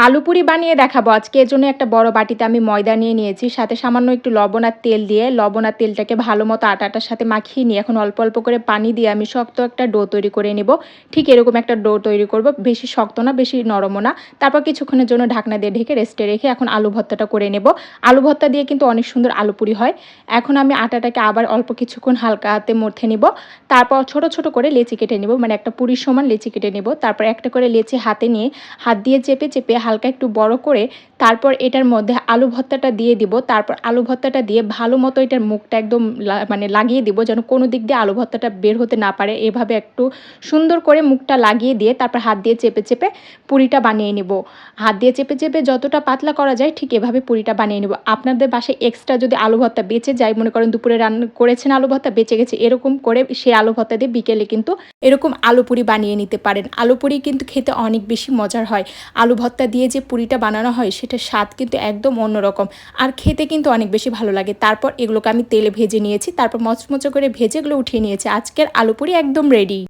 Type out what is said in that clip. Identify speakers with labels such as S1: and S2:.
S1: আলু পুরি বানিয়ে দেখাবো আজকে। এর জন্য একটা বড় বাটিতে আমি ময়দা নিয়ে নিয়েছি। সাথে সামান্য একটু লবণ আর তেল দিয়ে লবণ আর তেলটাকে ভালোমতো আটাটার সাথে মাখিয়ে নিয়ে এখন অল্প, অল্প করে পানি দিয়ে আমি শক্ত একটা ডো তৈরি করে নেব। ঠিক এরকম একটা ডো তৈরি করব। বেশি শক্ত না, বেশি নরমও না। তারপর কিছুক্ষণের জন্য ঢাকনা দিয়ে ঢেকে রেস্টে রেখে এখন আলু ভর্তাটা করে নেব। আলু ভর্তা দিয়ে কিন্তু অনেক সুন্দর আলু পুরি হয়। এখন আমি আটাটাকে আবার অল্প কিছুক্ষণ হালকা হাতে মথে নিব। তারপর ছোট, ছোট করে লেচি কেটে নিব। মানে একটা পুরির সমান লেচি কেটে নিব। তারপর একটা করে লেচি হাতে নিয়ে হাত দিয়ে চেপে, চেপে হালকা একটু বড় করে তারপর এটার মধ্যে আলু ভর্তাটা দিয়ে দিব। তারপর আলু ভর্তাটা দিয়ে ভালো মতো এটার মুখটা একদম মানে লাগিয়ে দিব যেন কোনো দিক দিয়ে আলু ভর্তাটা বের হতে না পারে। এভাবে একটু সুন্দর করে মুখটা লাগিয়ে দিয়ে তারপর হাত দিয়ে চেপে, চেপে পুরিটা বানিয়ে নিব। হাত দিয়ে চেপে, চেপে যতটা পাতলা করা যায় ঠিক এভাবে পুরিটা বানিয়ে নিব। আপনাদের বাসায় এক্সট্রা যদি আলু ভর্তা বেঁচে যায়, মনে করেন দুপুরে রান্না করেছেন আলু ভর্তা বেঁচে গেছে, এরকম করে সেই আলু ভর্তা দিয়ে বিকেলে কিন্তু এরকম আলু পুরি বানিয়ে নিতে পারেন। আলু পুরি কিন্তু খেতে অনেক বেশি মজার হয়। আলু ভর্তা দিয়ে যে পুরিটা বানানো হয় সেটার স্বাদ কিন্তু একদম অন্যরকম, আর খেতে কিন্তু অনেক বেশি ভালো লাগে। তারপর এগুলোকে আমি তেলে ভেজে নিয়েছি, তারপর মচমচে করে ভেজে এগুলো উঠিয়ে নিয়েছি। আজকের আলু পুরি একদম রেডি।